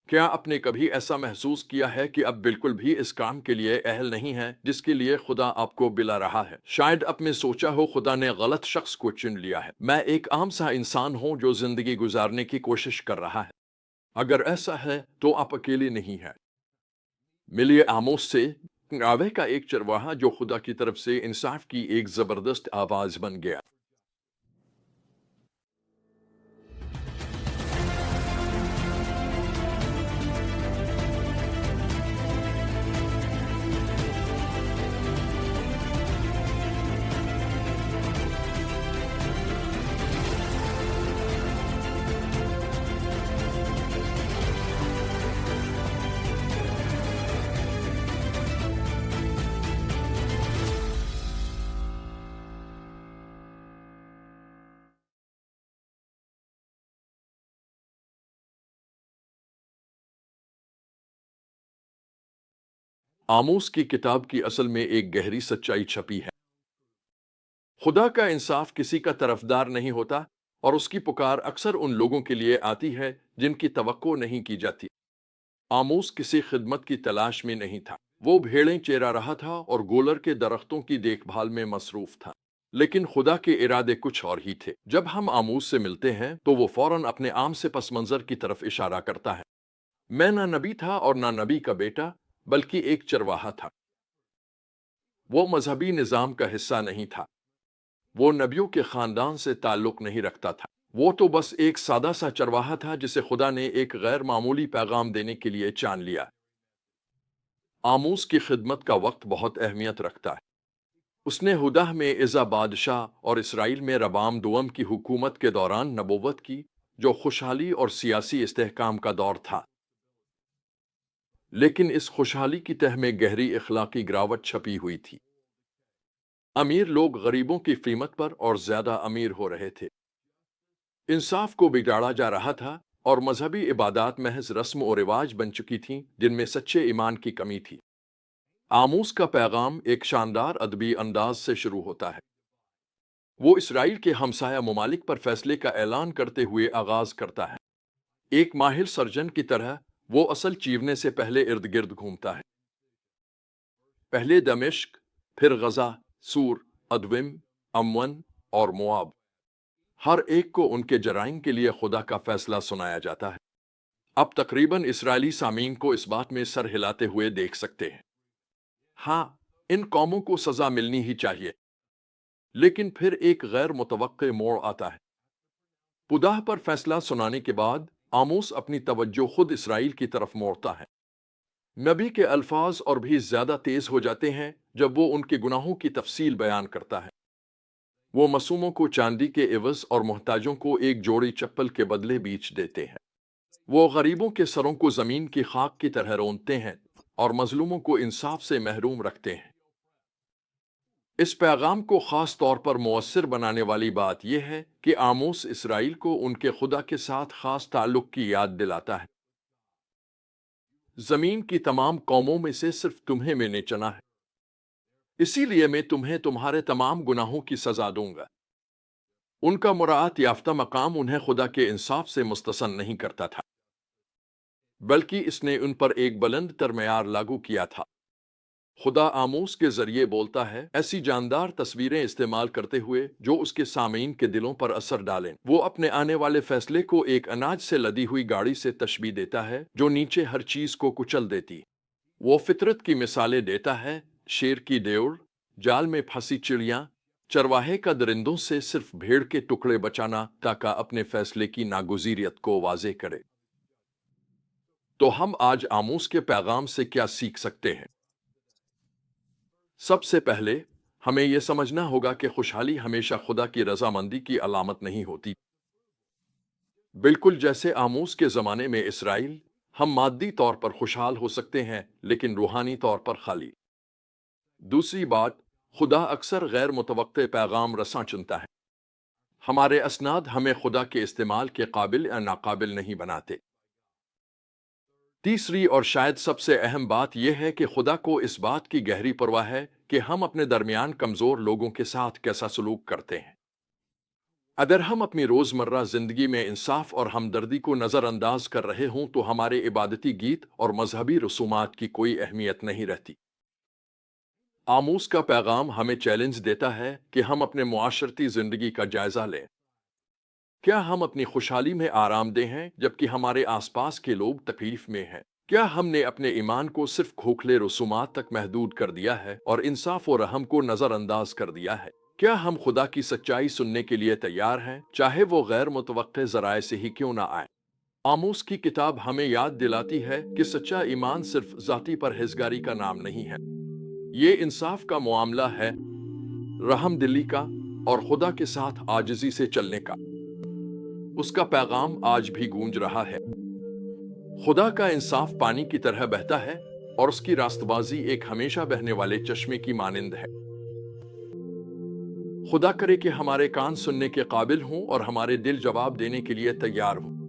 کیا آپ نے کبھی ایسا محسوس کیا ہے کہ اب بالکل بھی اس کام کے لیے اہل نہیں ہے جس کے لیے خدا آپ کو بلا رہا ہے؟ شاید آپ نے سوچا ہو خدا نے غلط شخص کو چن لیا ہے۔ میں ایک عام سا انسان ہوں جو زندگی گزارنے کی کوشش کر رہا ہے۔ اگر ایسا ہے تو آپ اکیلے نہیں ہیں۔ ملیے آموس سے، ناوے کا ایک چرواہا جو خدا کی طرف سے انصاف کی ایک زبردست آواز بن گیا۔ آموس کی کتاب کی اصل میں ایک گہری سچائی چھپی ہے۔ خدا کا انصاف کسی کا طرفدار نہیں ہوتا، اور اس کی پکار اکثر ان لوگوں کے لیے آتی ہے جن کی توقع نہیں کی جاتی۔ آموس کسی خدمت کی تلاش میں نہیں تھا۔ وہ بھیڑیں چیرا رہا تھا اور گولر کے درختوں کی دیکھ بھال میں مصروف تھا۔ لیکن خدا کے ارادے کچھ اور ہی تھے۔ جب ہم آموس سے ملتے ہیں تو وہ فوراً اپنے عام سے پس منظر کی طرف اشارہ کرتا ہے۔ میں نہ نبی تھا اور نہ نبی کا بیٹا، بلکہ ایک چرواہا تھا۔ وہ مذہبی نظام کا حصہ نہیں تھا۔ وہ نبیوں کے خاندان سے تعلق نہیں رکھتا تھا۔ وہ تو بس ایک سادہ سا چرواہا تھا جسے خدا نے ایک غیر معمولی پیغام دینے کے لیے چان لیا۔ آموس کی خدمت کا وقت بہت اہمیت رکھتا ہے۔ اس نے ہدہ میں عزا بادشاہ اور اسرائیل میں ربام دوم کی حکومت کے دوران نبوت کی، جو خوشحالی اور سیاسی استحکام کا دور تھا۔ لیکن اس خوشحالی کی تہ میں گہری اخلاقی گراوٹ چھپی ہوئی تھی۔ امیر لوگ غریبوں کی قیمت پر اور زیادہ امیر ہو رہے تھے۔ انصاف کو بگاڑا جا رہا تھا، اور مذہبی عبادات محض رسم و رواج بن چکی تھیں جن میں سچے ایمان کی کمی تھی۔ آموس کا پیغام ایک شاندار ادبی انداز سے شروع ہوتا ہے۔ وہ اسرائیل کے ہمسایہ ممالک پر فیصلے کا اعلان کرتے ہوئے آغاز کرتا ہے۔ ایک ماہر سرجن کی طرح وہ اصل چیرنے سے پہلے ارد گرد گھومتا ہے۔ پہلے دمشق، پھر غزہ، سور، ادوم، امون اور مواب۔ ہر ایک کو ان کے جرائم کے لیے خدا کا فیصلہ سنایا جاتا ہے۔ اب تقریباً اسرائیلی سامعین کو اس بات میں سر ہلاتے ہوئے دیکھ سکتے ہیں۔ ہاں، ان قوموں کو سزا ملنی ہی چاہیے۔ لیکن پھر ایک غیر متوقع موڑ آتا ہے۔ پداہ پر فیصلہ سنانے کے بعد آموس اپنی توجہ خود اسرائیل کی طرف موڑتا ہے۔ نبی کے الفاظ اور بھی زیادہ تیز ہو جاتے ہیں جب وہ ان کے گناہوں کی تفصیل بیان کرتا ہے۔ وہ معصوموں کو چاندی کے عوض اور محتاجوں کو ایک جوڑی چپل کے بدلے بیچ دیتے ہیں۔ وہ غریبوں کے سروں کو زمین کی خاک کی طرح رونتے ہیں اور مظلوموں کو انصاف سے محروم رکھتے ہیں۔ اس پیغام کو خاص طور پر مؤثر بنانے والی بات یہ ہے کہ آموس اسرائیل کو ان کے خدا کے ساتھ خاص تعلق کی یاد دلاتا ہے۔ زمین کی تمام قوموں میں سے صرف تمہیں میں نے چنا ہے، اسی لیے میں تمہیں تمہارے تمام گناہوں کی سزا دوں گا۔ ان کا مراعات یافتہ مقام انہیں خدا کے انصاف سے مستثن نہیں کرتا تھا، بلکہ اس نے ان پر ایک بلند تر معیار لاگو کیا تھا۔ خدا آموس کے ذریعے بولتا ہے، ایسی جاندار تصویریں استعمال کرتے ہوئے جو اس کے سامعین کے دلوں پر اثر ڈالیں۔ وہ اپنے آنے والے فیصلے کو ایک اناج سے لدی ہوئی گاڑی سے تشبیہ دیتا ہے جو نیچے ہر چیز کو کچل دیتی۔ وہ فطرت کی مثالیں دیتا ہے، شیر کی دیوڑ، جال میں پھنسی چڑیاں، چرواہے کا درندوں سے صرف بھیڑ کے ٹکڑے بچانا تاکہ اپنے فیصلے کی ناگزیریت کو واضح کرے۔ تو ہم آج آموس کے پیغام سے کیا سیکھ سکتے ہیں؟ سب سے پہلے ہمیں یہ سمجھنا ہوگا کہ خوشحالی ہمیشہ خدا کی رضامندی کی علامت نہیں ہوتی۔ بالکل جیسے آموس کے زمانے میں اسرائیل، ہم مادی طور پر خوشحال ہو سکتے ہیں لیکن روحانی طور پر خالی۔ دوسری بات، خدا اکثر غیر متوقع پیغام رساں چنتا ہے۔ ہمارے اسناد ہمیں خدا کے استعمال کے قابل یا ناقابل نہیں بناتے۔ تیسری اور شاید سب سے اہم بات یہ ہے کہ خدا کو اس بات کی گہری پرواہ ہے کہ ہم اپنے درمیان کمزور لوگوں کے ساتھ کیسا سلوک کرتے ہیں۔ اگر ہم اپنی روزمرہ زندگی میں انصاف اور ہمدردی کو نظر انداز کر رہے ہوں تو ہمارے عبادتی گیت اور مذہبی رسومات کی کوئی اہمیت نہیں رہتی۔ آموز کا پیغام ہمیں چیلنج دیتا ہے کہ ہم اپنے معاشرتی زندگی کا جائزہ لیں۔ کیا ہم اپنی خوشحالی میں آرام دہ ہیں جبکہ ہمارے آس پاس کے لوگ تکلیف میں ہیں؟ کیا ہم نے اپنے ایمان کو صرف کھوکھلے رسومات تک محدود کر دیا ہے اور انصاف و رحم کو نظر انداز کر دیا ہے؟ کیا ہم خدا کی سچائی سننے کے لیے تیار ہیں، چاہے وہ غیر متوقع ذرائع سے ہی کیوں نہ آئے؟ آموس کی کتاب ہمیں یاد دلاتی ہے کہ سچا ایمان صرف ذاتی پرہیزگاری کا نام نہیں ہے، یہ انصاف کا معاملہ ہے، رحم دلی کا، اور خدا کے ساتھ عاجزی سے چلنے کا۔ اس کا پیغام آج بھی گونج رہا ہے۔ خدا کا انصاف پانی کی طرح بہتا ہے اور اس کی راست بازی ایک ہمیشہ بہنے والے چشمے کی مانند ہے۔ خدا کرے کہ ہمارے کان سننے کے قابل ہوں اور ہمارے دل جواب دینے کے لیے تیار ہوں۔